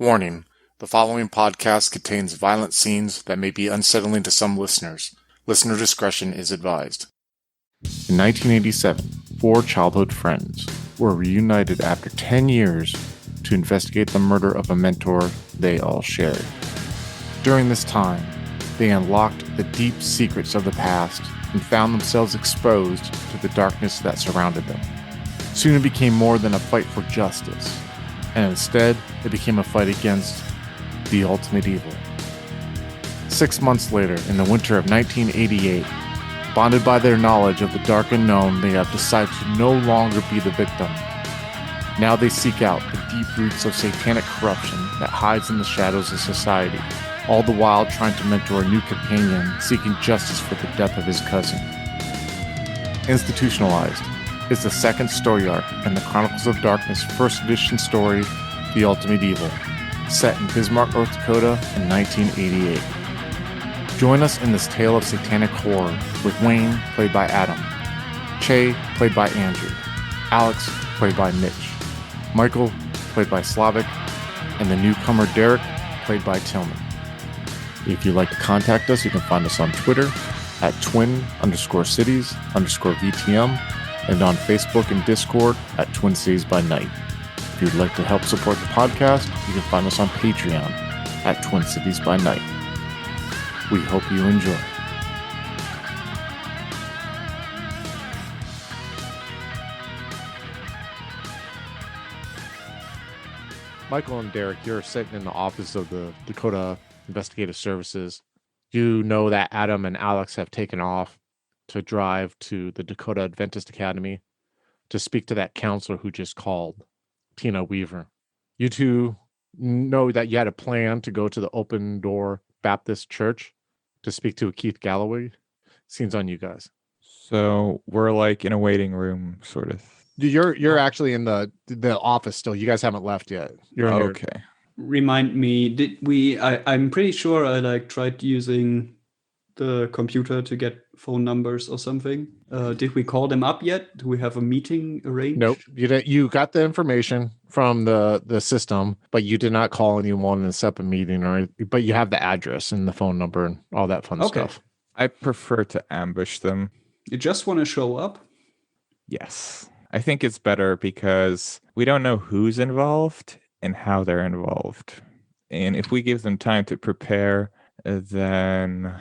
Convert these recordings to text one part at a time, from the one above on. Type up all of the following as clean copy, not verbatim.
Warning: the following podcast contains violent scenes that may be unsettling to some listeners. Listener discretion is advised. In 1987, four childhood friends were reunited after 10 years to investigate the murder of a mentor they all shared. During this time, they unlocked the deep secrets of the past and found themselves exposed to the darkness that surrounded them. Soon it became more than a fight for justice, and instead it became a fight against the ultimate evil. 6 months later, in the winter of 1988, bonded by their knowledge of the dark unknown, they have decided to no longer be the victim. Now they seek out the deep roots of satanic corruption that hides in the shadows of society, all the while trying to mentor a new companion seeking justice for the death of his cousin. Institutionalized is the second story arc in the Chronicles of Darkness first edition story, The Ultimate Evil, set in Bismarck, North Dakota in 1988. Join us in this tale of satanic horror with Wayne, played by Adam, Che, played by Andrew, Alex, played by Mitch, Michael, played by Slavic, and the newcomer Derek, played by Tillman. If you'd like to contact us, you can find us on Twitter at twin_cities_VTM and on Facebook and Discord at Twin Cities by Night. If you'd like to help support the podcast, you can find us on Patreon at Twin Cities by Night. We hope you enjoy. Michael and Derek, you're sitting in the office of the Dakota Investigative Services. You know that Adam and Alex have taken off to drive to the Dakota Adventist Academy to speak to that counselor who just called, Tina Weaver. You two know that you had a plan to go to the Open Door Baptist Church to speak to Keith Galloway. Scene's on you guys. So we're like in a waiting room, sort of. You're actually in the office still. You guys haven't left yet. You're in okay. Remind me, did we? I'm pretty sure I tried using the computer to get phone numbers or something. Did we call them up yet? Do we have a meeting arranged? Nope. You got the information from the system, but you did not call anyone and set up a meeting, but you have the address and the phone number and all that fun stuff. I prefer to ambush them. You just want to show up? Yes. I think it's better because we don't know who's involved and how they're involved. And if we give them time to prepare, then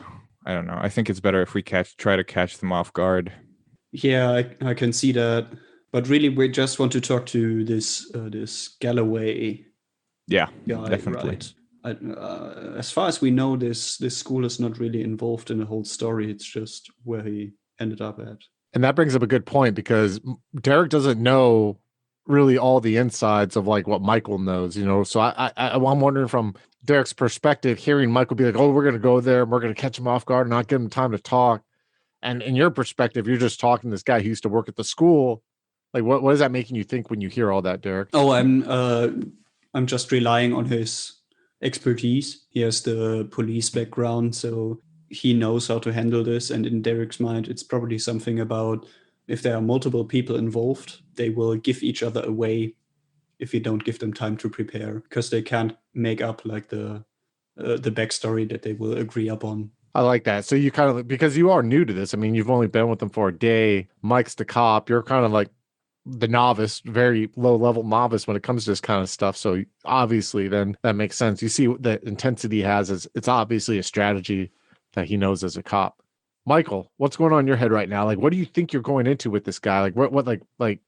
I don't know. I think it's better if we try to catch them off guard. Yeah, I can see that. But really, we just want to talk to this Galloway. Yeah, guy, definitely. Right? As far as we know, this school is not really involved in the whole story. It's just where he ended up at. And that brings up a good point because Derek doesn't know really all the insides of like what Michael knows, So I'm wondering from Derek's perspective, hearing Michael be like, "Oh, we're going to go there and we're going to catch him off guard and not give him time to talk." And in your perspective, you're just talking to this guy who used to work at the school. Like, what is that making you think when you hear all that, Derek? Oh, I'm just relying on his expertise. He has the police background, so he knows how to handle this. And in Derek's mind, it's probably something about if there are multiple people involved, they will give each other away if you don't give them time to prepare, because they can't make up like the backstory that they will agree upon. I like that. So you kind of, because you are new to this, I mean, you've only been with them for a day. Mike's the cop. You're kind of like the novice, very low level novice when it comes to this kind of stuff. So obviously then that makes sense. You see the intensity he has is it's obviously a strategy that he knows as a cop. Michael, what's going on in your head right now? Like, what do you think you're going into with this guy? Like, what like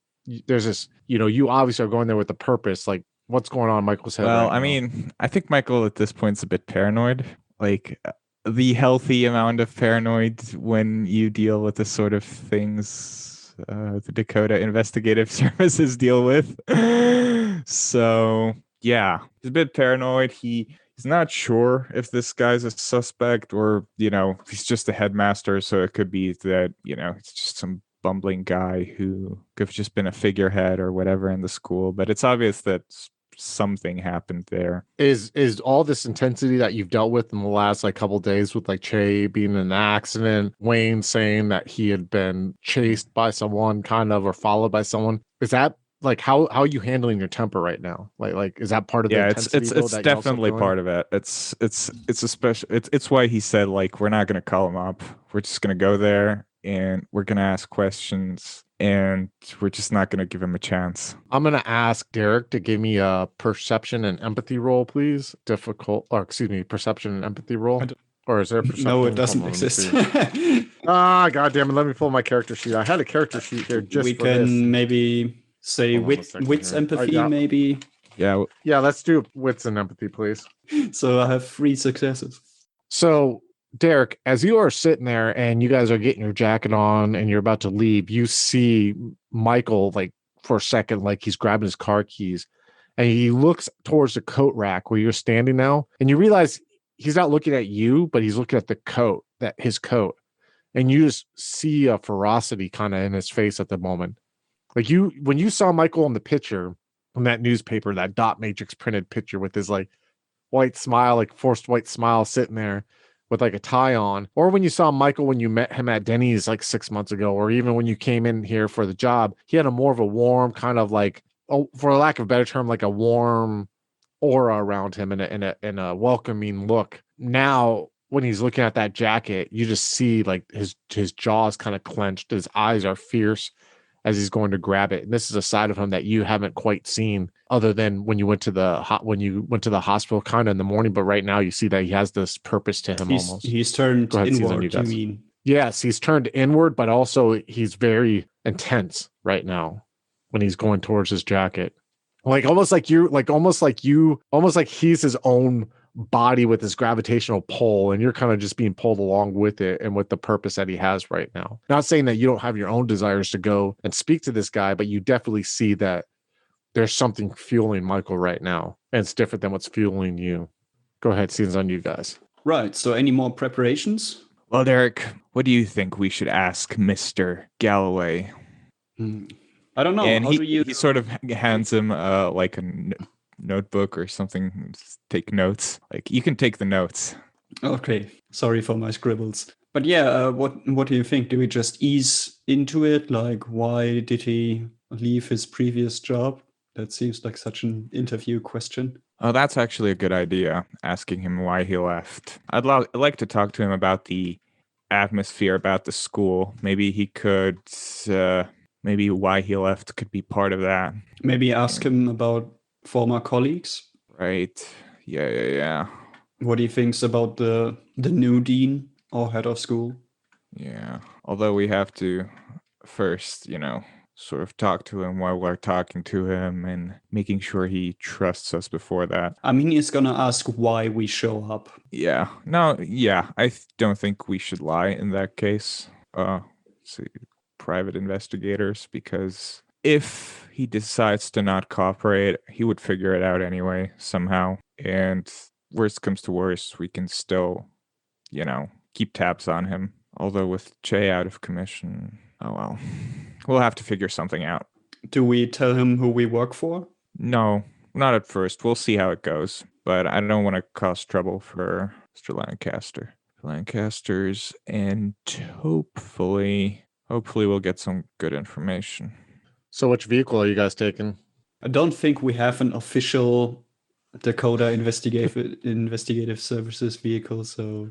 there's this, you obviously are going there with a purpose. Like, what's going on in Michael's head? Well, right I now? mean, I think Michael at this point is a bit paranoid. Like the healthy amount of paranoid when you deal with the sort of things the Dakota Investigative Services deal with. So yeah, he's a bit paranoid. He's not sure if this guy's a suspect or, he's just a headmaster. So it could be that, it's just some bumbling guy who could have just been a figurehead or whatever in the school. But it's obvious that something happened there. Is all this intensity that you've dealt with in the last couple days with Che being in an accident, Wayne saying that he had been chased by someone kind of or followed by someone, is that like how are you handling your temper right now? Like is that part of the Yeah, intensity though, it's that you're also definitely feeling? part of it. It's a special. It's why he said like we're not gonna call him up. We're just gonna go there and we're gonna ask questions and we're just not gonna give him a chance. I'm gonna ask Derek to give me a perception and empathy roll, please. Perception and empathy roll. Or is there a perception? No, it Hold doesn't on, let me exist. see. God damn it, let me pull my character sheet. I had a character sheet here just We for this. can maybe say Hold on a second wits here. empathy, Yeah. maybe. Yeah, Yeah, let's do wits and empathy, please. So I have 3 successes. So, Derek, as you are sitting there and you guys are getting your jacket on and you're about to leave, you see Michael, like, for a second, like he's grabbing his car keys and he looks towards the coat rack where you're standing now. And you realize he's not looking at you, but he's looking at the coat, his coat. And you just see a ferocity kind of in his face at the moment. Like when you saw Michael in the picture, in that newspaper, that dot matrix printed picture with his like white smile, like forced white smile sitting there with like a tie on, or when you saw Michael when you met him at Denny's like 6 months ago, or even when you came in here for the job, he had a more of a warm kind of like, oh, for lack of a better term, like a warm aura around him and a welcoming look. Now, when he's looking at that jacket, you just see like his jaws kind of clenched, his eyes are fierce as he's going to grab it. And this is a side of him that you haven't quite seen other than when you went to the hospital kind of in the morning. But right now you see that he has this purpose to him almost. He's turned Go ahead, Caesar, inward, you mean? Yes, he's turned inward, but also he's very intense right now when he's going towards his jacket. Almost like he's his own body with his gravitational pull, and you're kind of just being pulled along with it and with the purpose that he has right now. Not saying that you don't have your own desires to go and speak to this guy, but you definitely see that there's something fueling Michael right now, and it's different than what's fueling you. Go ahead, scenes on you guys. Right. So any more preparations? Well, Derek, what do you think we should ask Mr. Galloway? I don't know. And How do you... he sort of hands him like a notebook or something. Just take notes. Like you can take the notes. Okay. Sorry for my scribbles. But yeah, what do you think? Do we just ease into it? Like, why did he leave his previous job? That seems like such an interview question. Oh, that's actually a good idea, asking him why he left. I'd like to talk to him about the atmosphere, about the school. Maybe he could, maybe why he left could be part of that. Maybe ask him about former colleagues. Right. Yeah. What he thinks about the new dean or head of school. Yeah. Although we have to first, sort of talk to him while we're talking to him and making sure he trusts us before that. I mean, he's gonna ask why we show up. Yeah. No, yeah. I don't think we should lie in that case. See, private investigators, because if he decides to not cooperate, he would figure it out anyway, somehow. And worst comes to worst, we can still, keep tabs on him. Although with Che out of commission, oh well. We'll have to figure something out. Do we tell him who we work for? No, not at first. We'll see how it goes. But I don't want to cause trouble for Mr. Lancasters, and hopefully we'll get some good information. So which vehicle are you guys taking? I don't think we have an official Dakota investigative services vehicle, so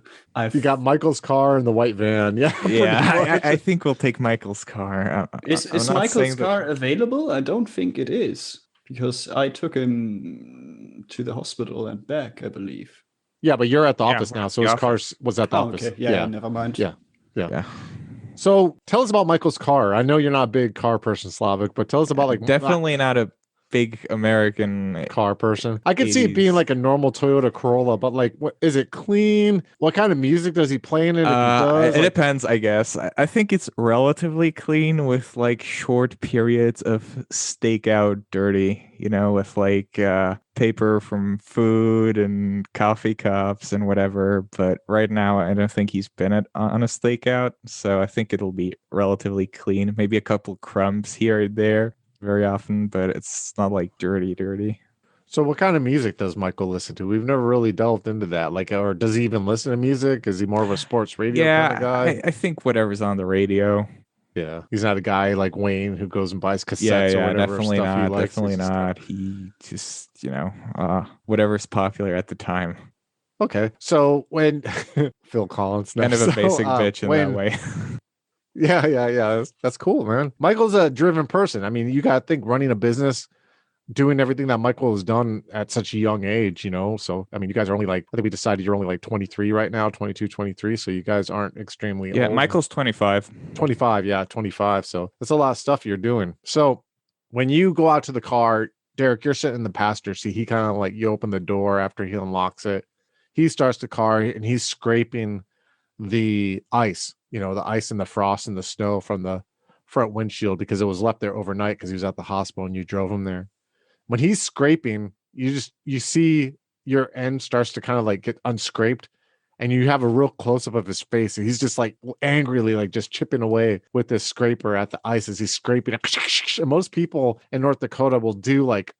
You got Michael's car and the white van. Yeah. Yeah, I think we'll take Michael's car. Is Michael's car available? I don't think it is, because I took him to the hospital and back, I believe. Yeah, but you're at the office now, so his car was at the office. Okay. Yeah, never mind. Yeah. So tell us about Michael's car. I know you're not a big car person, Slavic, but tell us about definitely not a big American car person. I could see it being like a normal Toyota Corolla, but like, what is it clean? What kind of music does he play in it? It depends, I guess. I think it's relatively clean with like short periods of stakeout dirty, with like paper from food and coffee cups and whatever. But right now, I don't think he's been on a stakeout, so I think it'll be relatively clean. Maybe a couple crumbs here and there. Very often, but it's not like dirty. So what kind of music does Michael listen to? We've never really delved into that. Like, or does he even listen to music? Is he more of a sports radio kind of guy? I think whatever's on the radio. Yeah. He's not a guy like Wayne who goes and buys Yeah, cassettes or yeah, whatever definitely stuff he not. likes. Definitely He's just not. He just, whatever's popular at the time. okay. So when Phil Collins, no, Kind of a so basic bitch in that when way. yeah, that's cool, man. Michael's a driven person. I mean, you got to think running a business, doing everything that Michael has done at such a young age, so I mean, you guys are only like, I think we decided you're only like 23 right now, 22, 23, so you guys aren't extremely Yeah, old. Michael's 25. 25, yeah, 25. So that's a lot of stuff you're doing. So when you go out to the car, Derek, you're sitting in the passenger seat. He kind of like, you open the door after he unlocks it. He starts the car and he's scraping the ice, the ice and the frost and the snow from the front windshield because it was left there overnight because he was at the hospital and you drove him there. When he's scraping, you see your end starts to kind of like get unscraped and you have a real close up of his face and he's just like angrily like just chipping away with this scraper at the ice as he's scraping it. And most people in North Dakota will do like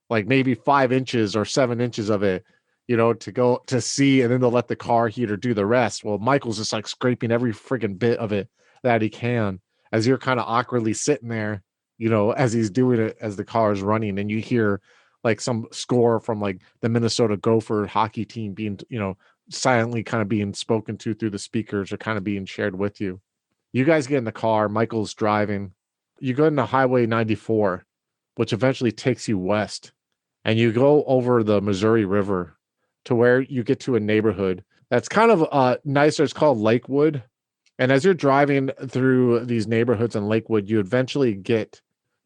maybe 5 inches or 7 inches of it, to go to see, and then they'll let the car heater do the rest. Well, Michael's just like scraping every freaking bit of it that he can as you're kind of awkwardly sitting there, as he's doing it as the car is running, and you hear like some score from like the Minnesota Gopher hockey team being, silently kind of being spoken to through the speakers or kind of being shared with you. You guys get in the car, Michael's driving. You go into Highway 94, which eventually takes you west, and you go over the Missouri River to where you get to a neighborhood that's kind of nicer. It's called Lakewood. And as you're driving through these neighborhoods in Lakewood, you eventually get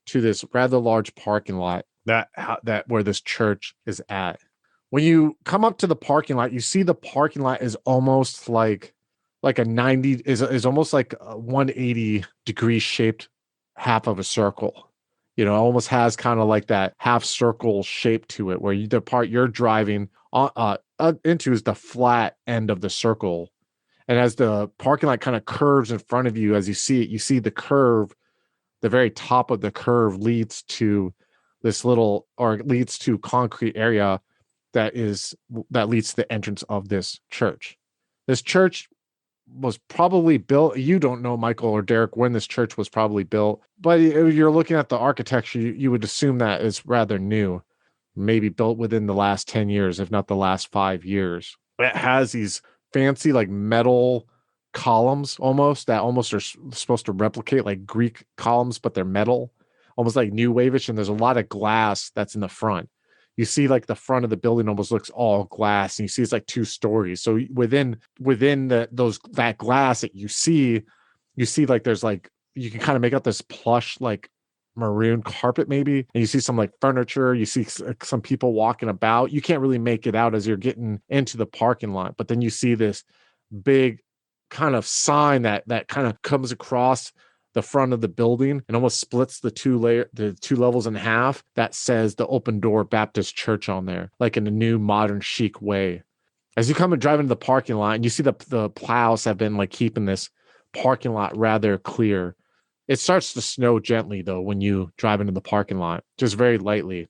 to this rather large parking lot that where this church is at. When you come up to the parking lot, you see the parking lot is almost like a 90 is almost like a 180 degree shaped half of a circle. Almost has kind of like that half circle shape to it, where the part you're driving into is the flat end of the circle. And as the parking lot kind of curves in front of you, as you see it, you see the curve, the very top of the curve leads to leads to concrete area that leads to the entrance of this church. This church was probably built. You don't know, Michael or Derek, when this church was probably built, but if you're looking at the architecture, you would assume that it's rather new, maybe built within the last 10 years, if not the last 5 years. It has these fancy like metal columns that almost are supposed to replicate like Greek columns, but they're metal, almost like new wave-ish. And there's a lot of glass that's in the front. You see like the front of the building almost looks all glass, and you see it's like 2 stories. So within that glass that you see like there's like, you can kind of make out this plush like maroon carpet maybe, and you see some like furniture, you see some people walking about. You can't really make it out as you're getting into the parking lot, but then you see this big kind of sign that kind of comes across the front of the building and almost splits the two levels in half, that says the Open Door Baptist Church on there, like in a new modern chic way. As you come and drive into the parking lot, and you see the plows have been like keeping this parking lot rather clear. It starts to snow gently though when you drive into the parking lot, just very lightly.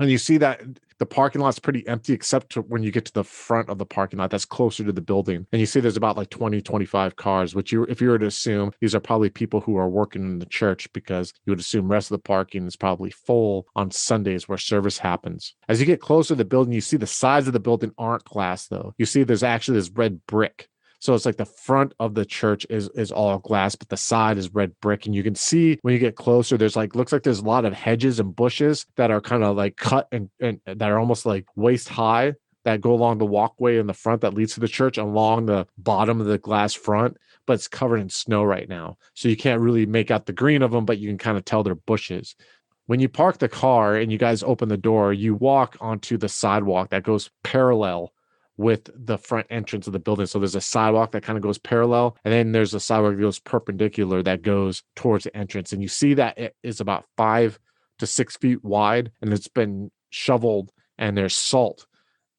And you see that the parking lot's pretty empty except when you get to the front of the parking lot that's closer to the building. And you see there's about like 20, 25 cars, which if you were to assume, these are probably people who are working in the church, because you would assume rest of the parking is probably full on Sundays where service happens. As you get closer to the building, you see the sides of the building aren't glass though. You see there's actually this red brick. So it's like the front of the church is all glass, but the side is red brick. And you can see when you get closer, looks like there's a lot of hedges and bushes that are kind of like cut and that are almost like waist high, that go along the walkway in the front that leads to the church along the bottom of the glass front, but it's covered in snow right now. So you can't really make out the green of them, but you can kind of tell they're bushes. When you park the car and you guys open the door, you walk onto the sidewalk that goes parallel with the front entrance of the building. So there's a sidewalk that kind of goes parallel, and then there's a sidewalk that goes perpendicular that goes towards the entrance. And you see that it is about 5 to 6 feet wide, and it's been shoveled, and there's salt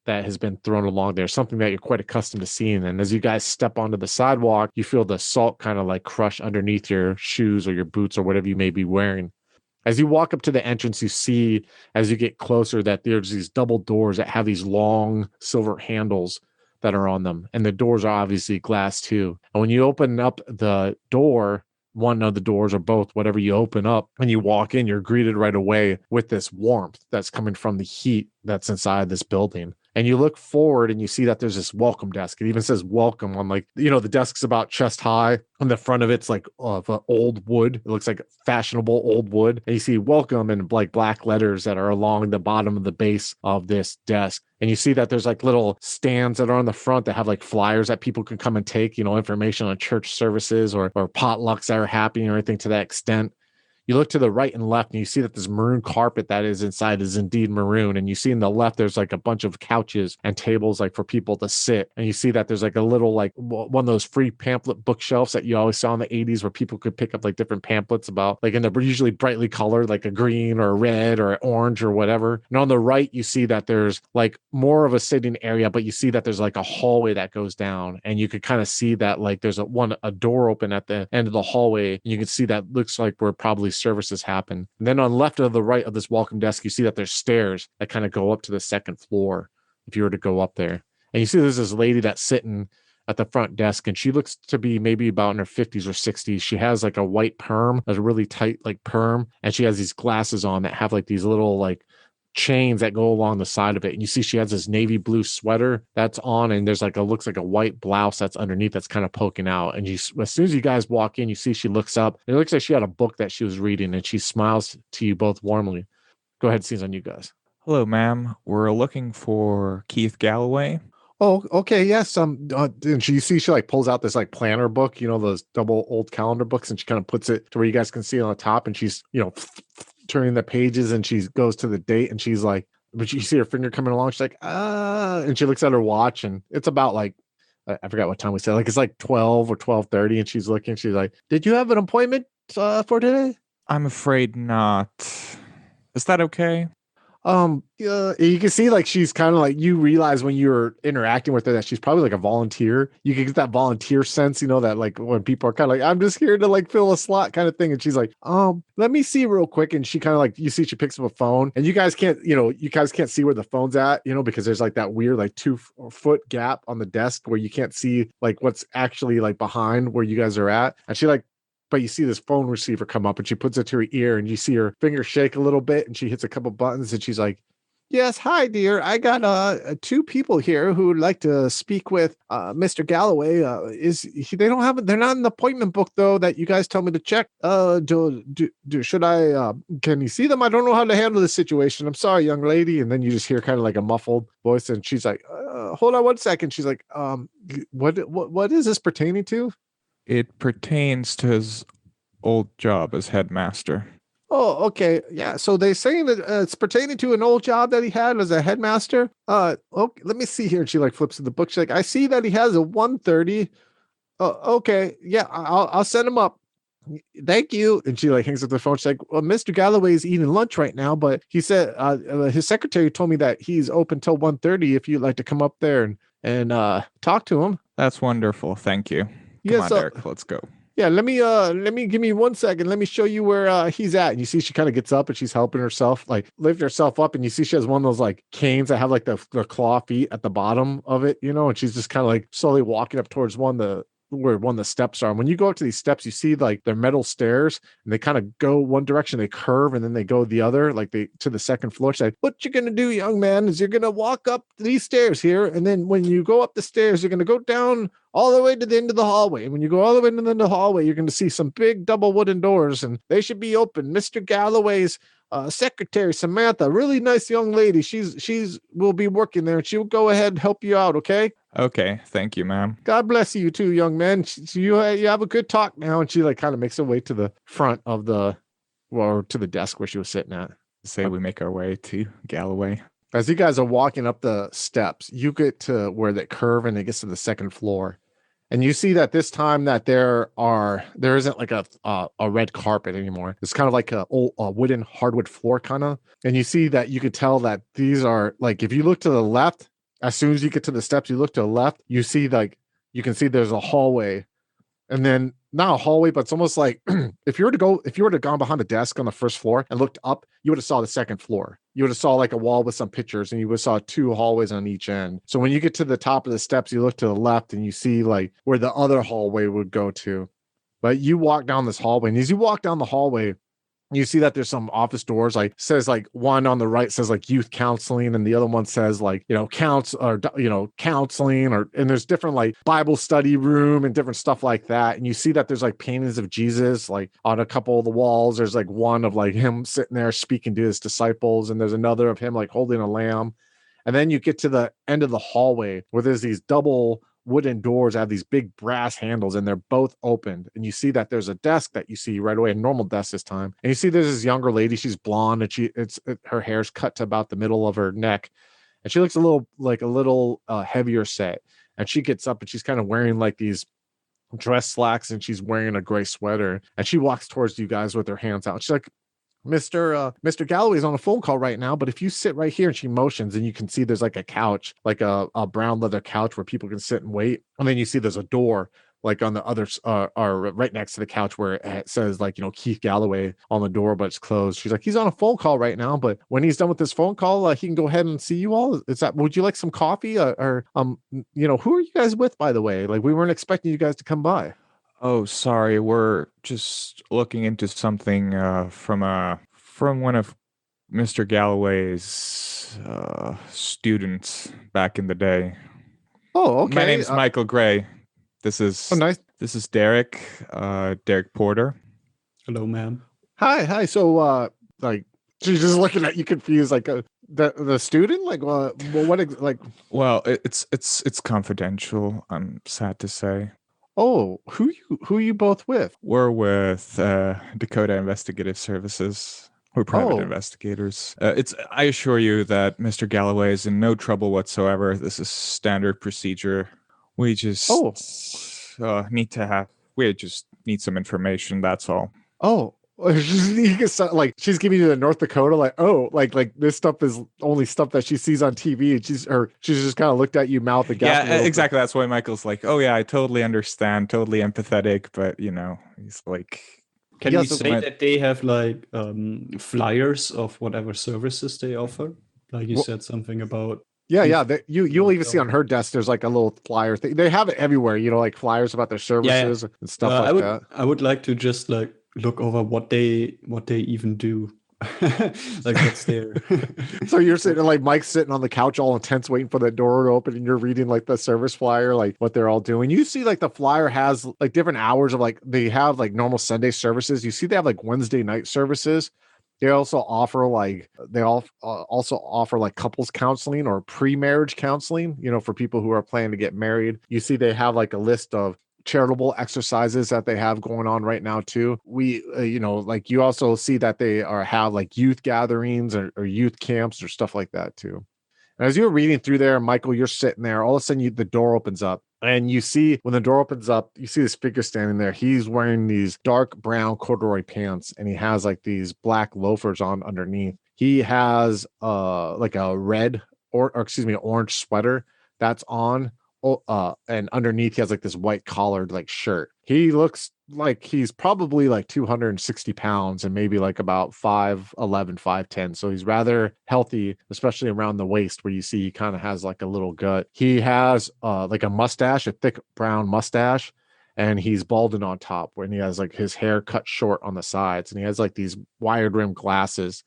that has been thrown along there, something that you're quite accustomed to seeing. And as you guys step onto the sidewalk, you feel the salt kind of like crush underneath your shoes or your boots or whatever you may be wearing. As you walk up to the entrance, you see, as you get closer, that there's these double doors that have these long silver handles that are on them. And the doors are obviously glass too. And when you open up the door, one of the doors or both, whatever you open up, and you walk in, you're greeted right away with this warmth that's coming from the heat that's inside this building. And you look forward and you see that there's this welcome desk. It even says welcome on, like, the desk's about chest high. On the front of it's like of old wood. It looks like fashionable old wood. And you see welcome in like black letters that are along the bottom of the base of this desk. And you see that there's like little stands that are on the front that have like flyers that people can come and take, information on church services or potlucks that are happening or anything to that extent. You look to the right and left and you see that this maroon carpet that is inside is indeed maroon. And you see in the left, there's like a bunch of couches and tables like for people to sit. And you see that there's like a little, like one of those free pamphlet bookshelves that you always saw in the 80s where people could pick up like different pamphlets about, like, and they're usually brightly colored, like a green or a red or an orange or whatever. And on the right, you see that there's like more of a sitting area, but you see that there's like a hallway that goes down. And you could kind of see that like there's a door open at the end of the hallway. And you can see that looks like where probably services happen. And then on the left of the right of this welcome desk, you see that there's stairs that kind of go up to the second floor if you were to go up there. And you see there's this lady that's sitting at the front desk, and she looks to be maybe about in her 50s or 60s. She has like a white perm, a really tight like perm, and she has these glasses on that have like these little like chains that go along the side of it. And you see she has this navy blue sweater that's on, and there's like looks like a white blouse that's underneath that's kind of poking out. And as soon as you guys walk in, you see she looks up, and it looks like she had a book that she was reading, and she smiles to you both warmly. Go ahead, scenes on you guys. Hello, ma'am. We're looking for Keith Galloway. Oh, okay, yes. And you see she like pulls out this like planner book, those double old calendar books, and she kind of puts it to where you guys can see on the top, and she's turning the pages, and she goes to the date, and she's like, but you see her finger coming along, she's like, and she looks at her watch, and it's about like, I forgot what time we said, like it's like 12 or 12:30, and she's looking, she's like, did you have an appointment for today? I'm afraid not. Is that okay? You can see like she's kind of like, you realize when you're interacting with her that she's probably like a volunteer. You can get that volunteer sense, that like when people are kind of like, I'm just here to like fill a slot kind of thing. And she's like, let me see real quick. And she kind of like, you see she picks up a phone, and you guys can't see where the phone's at, because there's like that weird like 2-foot gap on the desk where you can't see like what's actually like behind where you guys are at. And she like, but you see this phone receiver come up, and she puts it to her ear, and you see her finger shake a little bit, and she hits a couple buttons, and she's like, yes, hi dear. I got 2 people here who would like to speak with Mr. Galloway. They're not in the appointment book though that you guys tell me to check. Should I can you see them? I don't know how to handle this situation. I'm sorry, young lady. And then you just hear kind of like a muffled voice, and she's like, hold on one second. She's like, what is this pertaining to? It pertains to his old job as headmaster. Oh, okay. Yeah. So they're saying that it's pertaining to an old job that he had as a headmaster. Okay, let me see here. And she like flips to the book. She's like, I see that he has a 1:30. Okay. Yeah, I'll send him up. Thank you. And she like hangs up the phone. She's like, well, Mr. Galloway is eating lunch right now, but he said his secretary told me that he's open till 1:30 if you'd like to come up there and talk to him. That's wonderful. Thank you. Come on, Derek, let's go. Yeah, let me give me 1 second. Let me show you where he's at. And you see she kind of gets up, and she's helping herself, like lifting herself up. And you see she has one of those like canes that have like the claw feet at the bottom of it, and she's just kind of like slowly walking up towards where one of the steps are. And when you go up to these steps, you see like they're metal stairs, and they kind of go one direction, they curve, and then they go the other, like they to the second floor. She's like, what you're gonna do, young man, is you're gonna walk up these stairs here, and then when you go up the stairs, you're gonna go down all the way to the end of the hallway. And when you go all the way to the end of the hallway, you're going to see some big double wooden doors, and they should be open. Mr. Galloway's secretary, Samantha, really nice young lady. She's will be working there, and she'll go ahead and help you out. Okay. Okay. Thank you, ma'am. God bless you too, young man. You have a good talk now. And she like kind of makes her way to the front of to the desk where she was sitting at. Say we make our way to Galloway. As you guys are walking up the steps, you get to where they curve, and it gets to the second floor. And you see that this time that there isn't like a red carpet anymore. It's kind of like a wooden hardwood floor kind of. And you see that you could tell that these are like, if you look to the left, as soon as you get to the steps, you look to the left, you see like, you can see there's a hallway, and then not a hallway, but it's almost like if you were to gone behind the desk on the first floor and looked up, you would have saw the second floor. You would have saw like a wall with some pictures, and you would have saw 2 hallways on each end. So when you get to the top of the steps, you look to the left, and you see like where the other hallway would go to. But you walk down this hallway, and as you walk down the hallway, you see that there's some office doors, like says like one on the right says like youth counseling, and the other one says like, counseling, and there's different like Bible study room and different stuff like that. And you see that there's like paintings of Jesus like on a couple of the walls. There's like one of like him sitting there speaking to his disciples, and there's another of him like holding a lamb. And then you get to the end of the hallway where there's these double wooden doors that have these big brass handles, and they're both opened. And you see that there's a desk that you see right away, a normal desk this time. And you see there's this younger lady. She's blonde, and her hair's cut to about the middle of her neck, and she looks a little heavier set. And she gets up, and she's kind of wearing like these dress slacks, and she's wearing a gray sweater. And she walks towards you guys with her hands out. She's like, Mr. Galloway's on a phone call right now, but if you sit right here, and she motions, and you can see there's like a couch, like a brown leather couch where people can sit and wait. And then you see there's a door like on the other or right next to the couch where it says like, Keith Galloway on the door, but it's closed. She's like, he's on a phone call right now, but when he's done with this phone call, he can go ahead and see you all. Would you like some coffee or who are you guys with, by the way? Like, we weren't expecting you guys to come by. Oh, sorry. We're just looking into something from one of Mr. Galloway's students back in the day. Oh, okay. My name's Michael Gray. This is nice. This is Derek. Derek Porter. Hello, ma'am. Hi. So, like, she's just looking at you confused, like the student, like, what, like? Well, it's confidential. I'm sad to say. Oh, who you both with? We're with Dakota Investigative Services. We're private investigators. I assure you that Mr. Galloway is in no trouble whatsoever. This is standard procedure. We just need some information. That's all. Oh, she's giving you the North Dakota, like this stuff is only stuff that she sees on TV, and she's just kind of looked at you, mouth agape. Yeah, exactly. That's why Michael's like, oh yeah, I totally understand, totally empathetic, but he's like, can you say that they have like flyers of whatever services they offer? Like you said something about. Yeah. You'll even see on her desk there's like a little flyer thing. They have it everywhere, like flyers about their services and stuff like that. I would like to just like look over what they even do. Like what's there. So you're sitting like Mike's sitting on the couch all intense waiting for that door to open, and you're reading like the service flyer, like what they're all doing. You see like the flyer has like different hours of like, they have like normal Sunday services. You see they have like Wednesday night services. They also offer like couples counseling or pre-marriage counseling, for people who are planning to get married. You see they have like a list of charitable exercises that they have going on right now too. We like you also see that they have like youth gatherings or youth camps or stuff like that too. And as you're reading through there, Michael, you're sitting there, all of a sudden the door opens up, and you see when the door opens up, you see this figure standing there. He's wearing these dark brown corduroy pants, and he has like these black loafers on underneath. He has like a red orange sweater that's on. And underneath he has like this white collared like shirt. He looks like he's probably like 260 pounds and maybe like about 5'11", 5'10". So he's rather healthy, especially around the waist where you see he kind of has like a little gut. He has like a mustache, a thick brown mustache, and he's balding on top, when he has like his hair cut short on the sides, and he has like these wired rim glasses.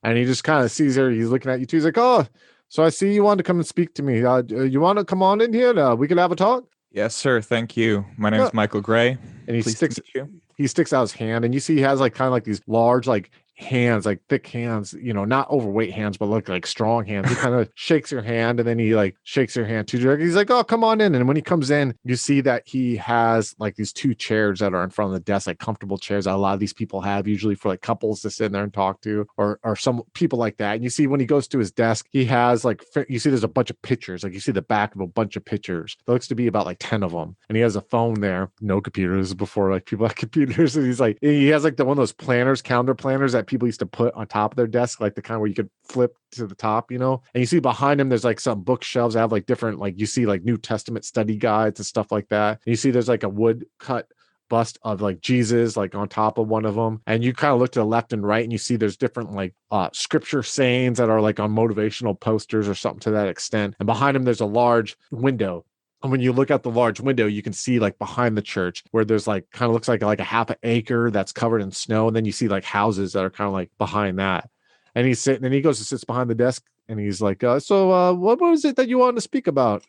And he just kind of sees her. He's looking at you too. He's like, oh, so I see you wanted to come and speak to me. You want to come on in here? We can have a talk? Yes, sir. Thank you. My name is Michael Gray. And he sticks out his hand, and you see he has like kind of like these large like hands, like thick hands, not overweight hands, but look like strong hands. He kind of shakes your hand, and then he like shakes your hand too. He's like, oh, come on in. And when he comes in, you see that he has like these two chairs that are in front of the desk, like comfortable chairs that a lot of these people have, usually for like couples to sit in there and talk to, or some people like that. And you see when he goes to his desk, he has like, you see there's a bunch of pictures, like you see the back of a bunch of pictures. There looks to be about like 10 of them. And he has a phone there, no computers before like people have computers. And he has like one of those planners, calendar planners that people used to put on top of their desk, like the kind where you could flip to the top, and you see behind him there's like some bookshelves that have like different, like you see like New Testament study guides and stuff like that. And you see there's like a wood cut bust of like Jesus like on top of one of them, and you kind of look to the left and right, and you see there's different like scripture sayings that are like on motivational posters or something to that extent. And behind him there's a large window And when you look out the large window, you can see like behind the church where there's like kind of looks like a half an acre that's covered in snow. And then you see like houses that are kind of like behind that. And he's sitting and he goes and sits behind the desk and he's like, what was it that you wanted to speak about?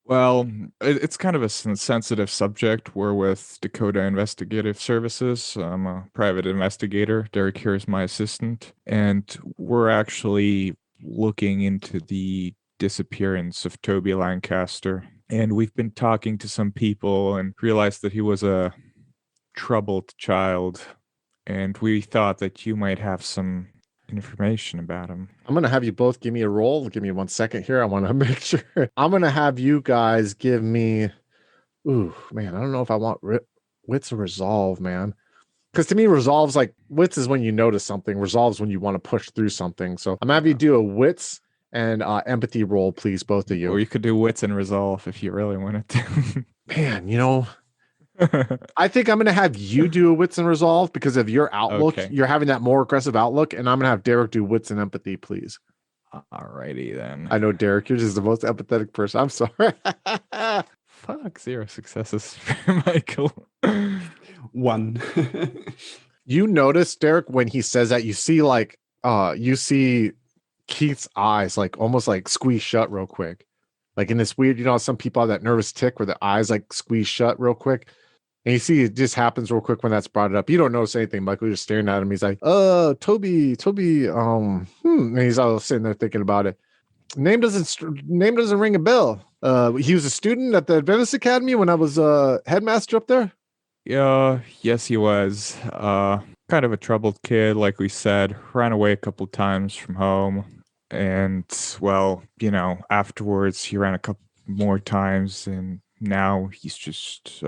Well, it's kind of a sensitive subject. We're with Dakota Investigative Services. I'm a private investigator. Derek here is my assistant. And we're actually looking into the disappearance of Toby Lancaster. And we've been talking to some people and realized that he was a troubled child. And we thought that you might have some information about him. I'm going to have you both give me a roll. Give me 1 second here. I want to make sure. I'm going to have you guys give me, ooh, man, I don't know if I want wits or resolve, man. Because to me, resolve's like, wits is when you notice something. Resolve's when you want to push through something. So I'm going to have you do a wits and empathy roll, please, both of you. Or you could do wits and resolve if you really wanted to. Man, I think I'm going to have you do a wits and resolve because of your outlook. Okay. You're having that more aggressive outlook, and I'm going to have Derek do wits and empathy, please. Alrighty then. I know, Derek, you're just the most empathetic person. I'm sorry. Fuck, 0 successes for Michael. 1. You notice, Derek, when he says that, you see Keith's eyes like almost like squeeze shut real quick. Like in this weird, some people have that nervous tick where the eyes like squeeze shut real quick. And you see it just happens real quick when that's brought up. You don't notice anything, Michael. You're just staring at him. He's like, Toby, and he's all sitting there thinking about it. Name doesn't ring a bell. He was a student at the Adventist Academy when I was headmaster up there. Yeah, yes, he was. Kind of a troubled kid, like we said. Ran away a couple times from home. And, well, afterwards he ran a couple more times and now he's just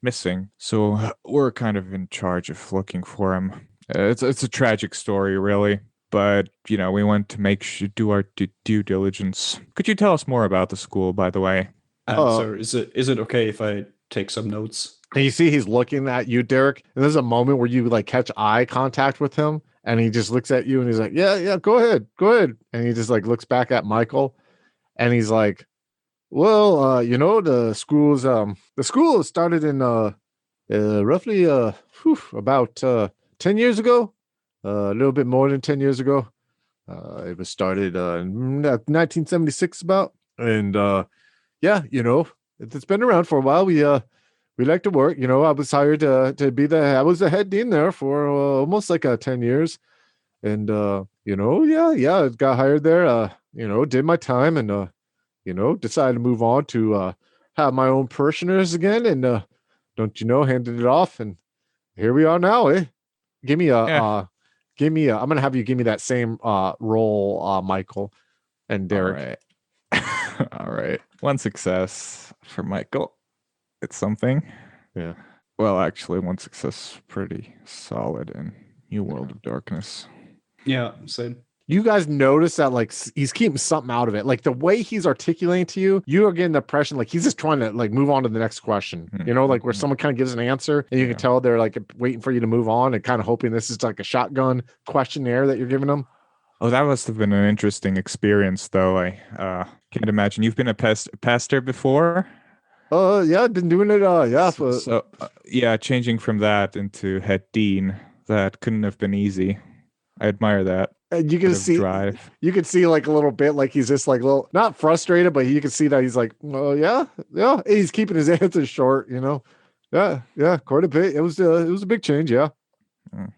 missing. So we're kind of in charge of looking for him. It's a tragic story, really. But, we want to do our due diligence. Could you tell us more about the school, by the way? So is it okay if I take some notes? And you see he's looking at you, Derek. And there's a moment where you like catch eye contact with him. And he just looks at you and he's like, yeah, go ahead. And he just like looks back at Michael and he's like, well, the school started in roughly about 10 years ago, a little bit more than 10 years ago. It was started in 1976 about. And it's been around for a while. We like to work. I was hired to be I was the head dean there for almost like 10 years. And, got hired there, did my time and, decided to move on to have my own parishioners again. And, handed it off. And here we are now, eh? I'm going to have you give me that same role, Michael and Derek. All right. 1 success for Michael. It's something. Yeah. Well, actually, 1 success pretty solid in New World of Darkness. Yeah, same. You guys notice that like he's keeping something out of it. Like the way he's articulating to you, you are getting the impression like he's just trying to like move on to the next question. Like where someone kind of gives an answer and you can tell they're like waiting for you to move on and kind of hoping this is like a shotgun questionnaire that you're giving them. Oh, that must have been an interesting experience, though. I can't imagine. You've been a pastor before? Yeah, I've been doing it. Changing from that into head dean, that couldn't have been easy. I admire that. And you can see drive. You can see like a little bit like he's just like a little not frustrated, but you can see that he's like, oh yeah. He's keeping his answers short, Yeah, quite a bit. It was a big change, yeah. Would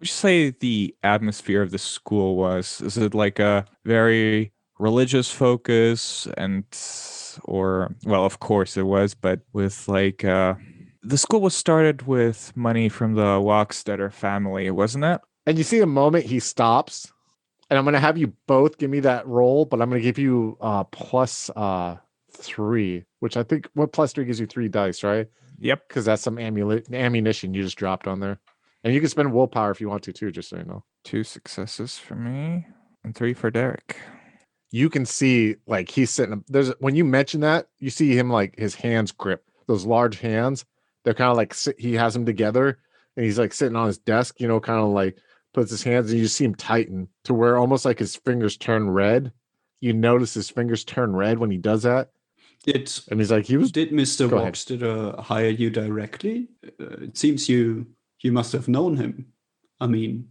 you say the atmosphere of the school was? Is it like a very religious focus of course it was, but with like the school was started with money from the Welkstetter family, wasn't it? And you see a moment he stops, and I'm going to have you both give me that roll, but I'm going to give you plus 3, which I think what plus 3 gives you 3 dice, right? Yep. Because that's some ammunition you just dropped on there. And you can spend willpower if you want to too, just so you know. 2 successes for me and 3 for Derek. You can see like he's sitting when you mention that, you see him like his hands grip, those large hands. They're kind of like he has them together and he's like sitting on his desk, kind of like puts his hands and you see him tighten to where almost like his fingers turn red. You notice his fingers turn red when he does that. And he's like, he was. Did Mr. Go ahead. Welkstetter hire you directly? It seems you must have known him. I mean,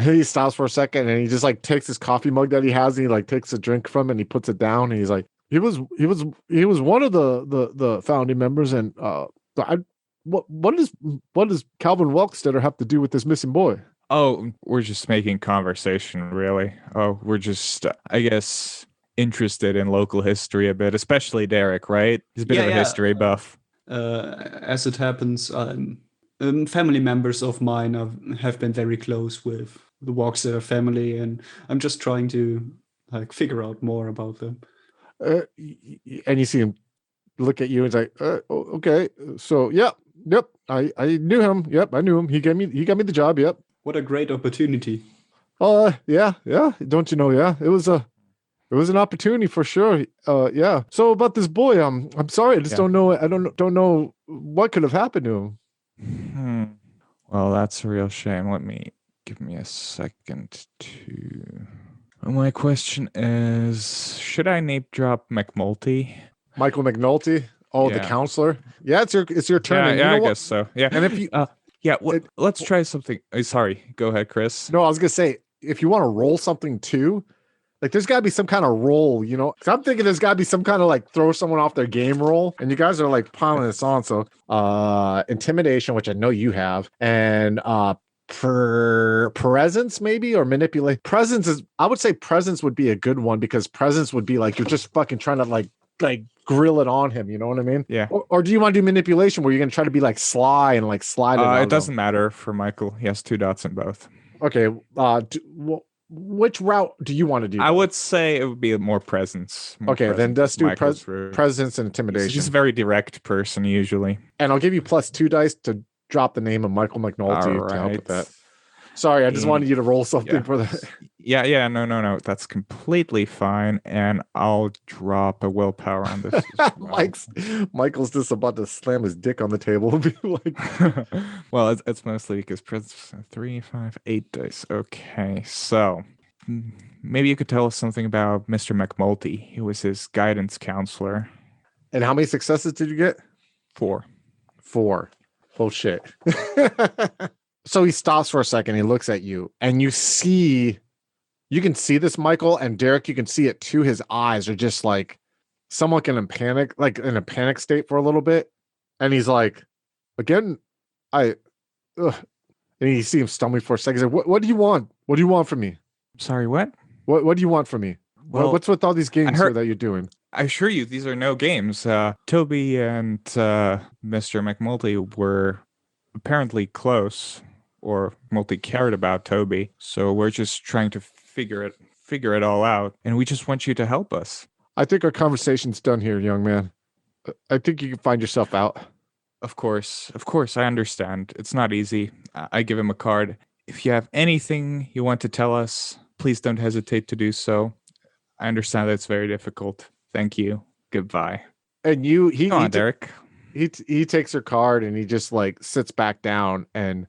He stops for a second and he just like takes his coffee mug that he has and he like takes a drink from it and he puts it down and he's like, he was one of the founding members and what does Calvin Welkstetter have to do with this missing boy? Oh, we're just making conversation, really. Oh, we're just, I guess, interested in local history a bit, especially Derek, right? He's a bit of a history buff. As it happens, family members of mine have been very close with the Welkstetter family, and I'm just trying to like figure out more about them. And you see him look at you and say, okay, so yep, I knew him. Yep, I knew him. He got me the job. Yep. What a great opportunity. Yeah. Don't you know? Yeah, it was an opportunity for sure. Yeah. So about this boy, I'm sorry, I just don't know. I don't know what could have happened to him. Well, that's a real shame. Give me a second to. My question is, should I name drop McNulty? Michael McNulty? Oh, the counselor? Yeah, it's your turn. Yeah, I guess so. Yeah. And if you let's try something. Sorry, go ahead, Chris. No, I was gonna say, if you want to roll something too, like there's gotta be some kind of roll, you know? 'Cause I'm thinking there's gotta be some kind of like throw someone off their game roll. And you guys are like piling this on. So intimidation, which I know you have, and presence maybe, or manipulate. I would say presence would be a good one, because presence would be like you're just fucking trying to like grill it on him, you know what I mean? Yeah. Or do you want to do manipulation where you're gonna try to be like sly and like slide it? It doesn't matter for Michael. He has 2 dots in both. Okay. Which route do you want to do? I would say it would be more presence. Okay, then let's do presence and intimidation. He's a very direct person usually. And I'll give you +2 dice to drop the name of Michael McNulty to help with that. Sorry, I just wanted you to roll something for that. Yeah, no. That's completely fine. And I'll drop a willpower on this. Well. Michael's just about to slam his dick on the table. Well, it's mostly because 3, 5, 8 dice. Okay, so maybe you could tell us something about Mr. McNulty. He was his guidance counselor. And how many successes did you get? 4. Oh, shit. So he stops for a second. He looks at you, and you can see this, Michael, and Derek, you can see it too. His eyes are just like somewhat in a panic state for a little bit. And he's like, again, and you see him stumbling for a second. He's like, what do you want? What do you want from me? Sorry, what? What do you want from me? Well, what's with all these games here that you're doing? I assure you, these are no games. Toby and Mr. McNulty were apparently close, or Multi cared about Toby. So we're just trying to figure it all out. And we just want you to help us. I think our conversation's done here, young man. I think you can find yourself out. Of course, I understand. It's not easy. I give him a card. If you have anything you want to tell us, please don't hesitate to do so. I understand that it's very difficult. Thank you. Goodbye. And Come on, Derek. He takes her card and he just like sits back down, and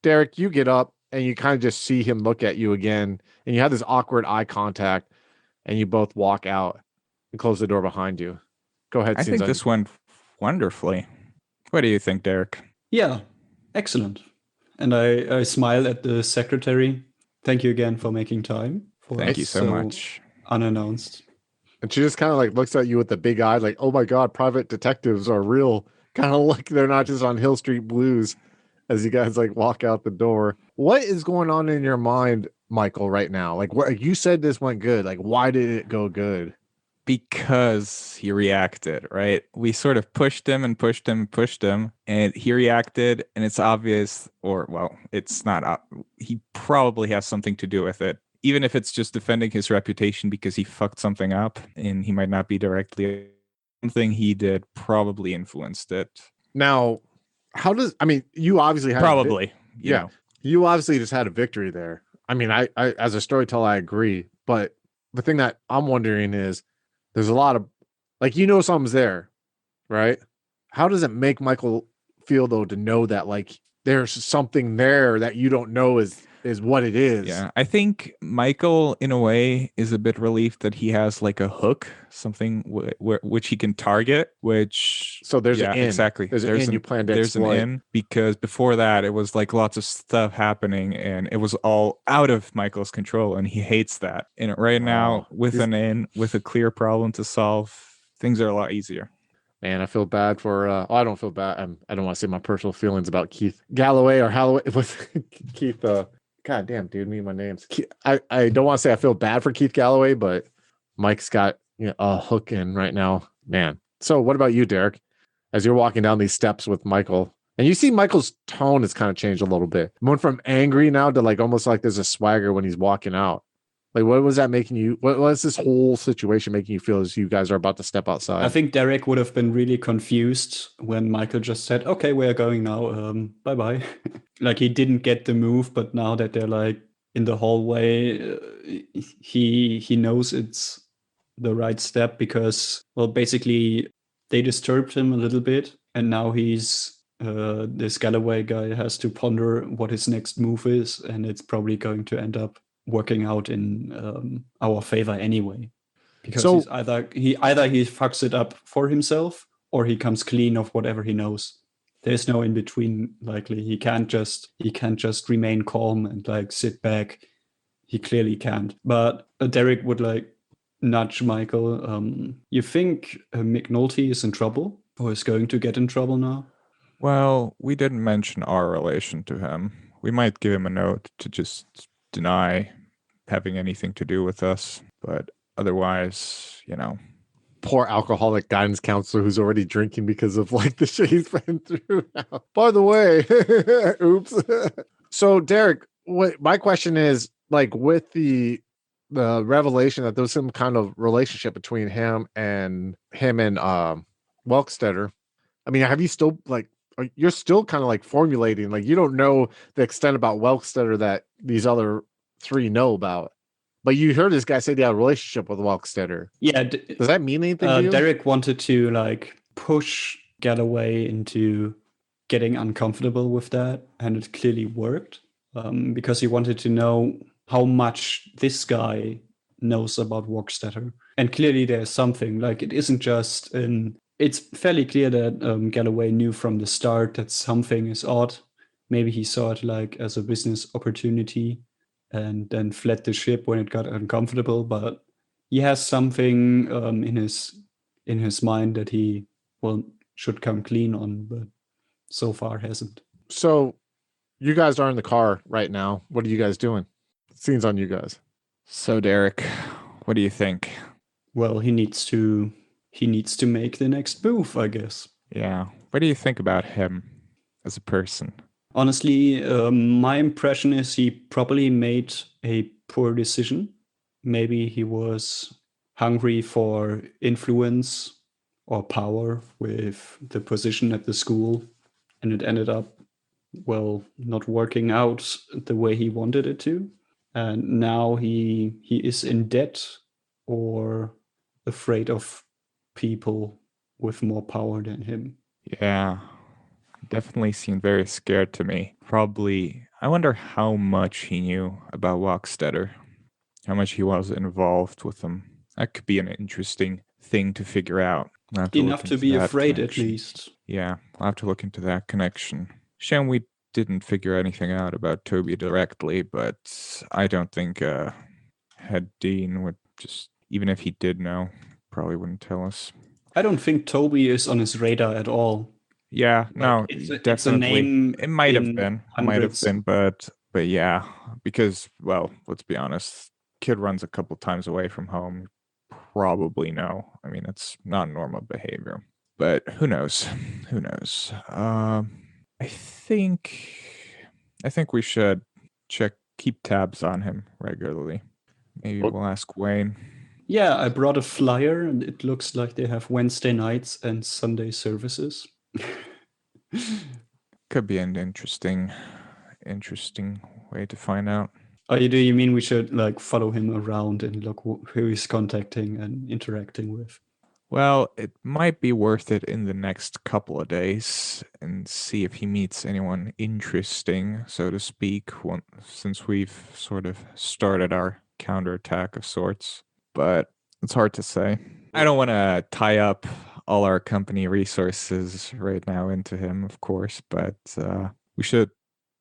Derek, you get up and you kind of just see him look at you again, and you have this awkward eye contact, and you both walk out and close the door behind you. Go ahead. I think this went wonderfully. What do you think, Derek? Yeah, excellent. And I smile at the secretary. Thank you again for making time. Thank you so much. Unannounced. And she just kind of like looks at you with the big eye, like, oh my God, private detectives are real. Kind of like they're not just on Hill Street Blues, as you guys like walk out the door. What is going on in your mind, Michael, right now? Like, what you said this went good. Like, why did it go good? Because he reacted, right? We sort of pushed him, and he reacted, and it's obvious, it's not. He probably has something to do with it. Even if it's just defending his reputation because he fucked something up, and he might not be directly. Something he did probably influenced it. Now, you obviously had probably. You obviously just had a victory there. I mean, I as a storyteller, I agree. But the thing that I'm wondering is, there's a lot of, like, something's there, right? How does it make Michael feel though to know that like there's something there that you don't know is what it is. Yeah, I think Michael, in a way, is a bit relieved that he has like a hook, something which he can target. Which So there's an in. exactly. There's an in you plan to There's exploit. an in, because before that it was like lots of stuff happening and it was all out of Michael's control, and he hates that. And right now, with an in, with a clear problem to solve, things are a lot easier. Man, I feel bad for. I don't feel bad. I don't want to say my personal feelings about Keith Galloway or Holloway. With Keith. God damn, dude, me and my names. I don't want to say I feel bad for Keith Galloway, but Mike's got a hook in right now, man. So, what about you, Derek? As you're walking down these steps with Michael, and you see Michael's tone has kind of changed a little bit. Went from angry now to like almost like there's a swagger when he's walking out. Like, what was that making you? What was this whole situation making you feel as you guys are about to step outside? I think Derek would have been really confused when Michael just said, "Okay, we're going now. Bye bye." Like he didn't get the move, but now that they're like in the hallway, he knows it's the right step because, well, basically they disturbed him a little bit, and now he's this Galloway guy has to ponder what his next move is, and it's probably going to end up working out in our favor anyway, because he's either he fucks it up for himself or he comes clean of whatever he knows. There's no in between. Likely he can't just remain calm and like sit back. He clearly can't. But Derek would like nudge Michael. You think McNulty is in trouble or is going to get in trouble now? Well, we didn't mention our relation to him. We might give him a note to just deny having anything to do with us, but otherwise, poor alcoholic guidance counselor who's already drinking because of like the shit he's been through now. By the way, oops. So Derek, my question is, like, with the revelation that there was some kind of relationship between him and Welkstetter. I mean, have you still like, you're still kind of like formulating, like you don't know the extent about Welkstetter that these other three know about, but you heard this guy say they had a relationship with Welkstetter. Yeah. Does that mean anything to you? Derek wanted to like push Galloway into getting uncomfortable with that, and it clearly worked because he wanted to know how much this guy knows about Welkstetter. And clearly there's something, like it isn't just it's fairly clear that Galloway knew from the start that something is odd. Maybe he saw it like as a business opportunity and then fled the ship when it got uncomfortable. But he has something in his mind that he should come clean on, but so far hasn't. So you guys are in the car right now. What are you guys doing? Scene's on you guys. So Derek, what do you think? Well, he needs to make the next move, I guess. Yeah. What do you think about him as a person? Honestly, my impression is he probably made a poor decision. Maybe he was hungry for influence or power with the position at the school, and it ended up, well, not working out the way he wanted it to. And now he is in debt or afraid of people with more power than him. Yeah, definitely seemed very scared to me. Probably, I wonder how much he knew about Welkstetter, how much he was involved with them. That could be an interesting thing to figure out. Enough to be afraid, at least. Yeah, I'll have to look into that connection. Shame we didn't figure anything out about Toby directly, but I don't think Head Dean would just, even if he did know, probably wouldn't tell us. I don't think Toby is on his radar at all. Yeah, Like, no, definitely. It's a name. It might have been, hundreds. but yeah, because, well, let's be honest, kid runs a couple times away from home. Probably no. I mean, it's not normal behavior, but who knows? Who knows? I think we should keep tabs on him regularly. Maybe we'll ask Wayne. Yeah, I brought a flyer, and it looks like they have Wednesday nights and Sunday services. Could be an interesting way to find out. Oh, do you mean we should like follow him around and look who he's contacting and interacting with? Well, it might be worth it in the next couple of days and see if he meets anyone interesting, so to speak, since we've sort of started our counterattack of sorts. But it's hard to say. I don't want to tie up all our company resources right now into him, of course, but we should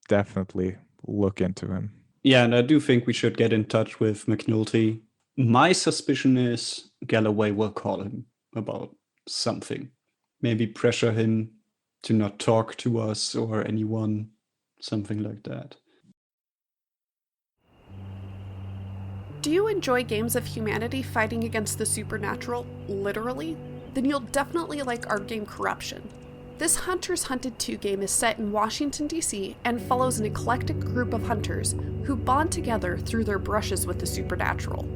definitely look into him. Yeah, and I do think we should get in touch with McNulty. My suspicion is Galloway will call him about something. Maybe pressure him to not talk to us or anyone, something like that. Do you enjoy games of humanity fighting against the supernatural, literally? Then you'll definitely like our game Corruption. This Hunters Hunted 2 game is set in Washington, D.C. and follows an eclectic group of hunters who bond together through their brushes with the supernatural.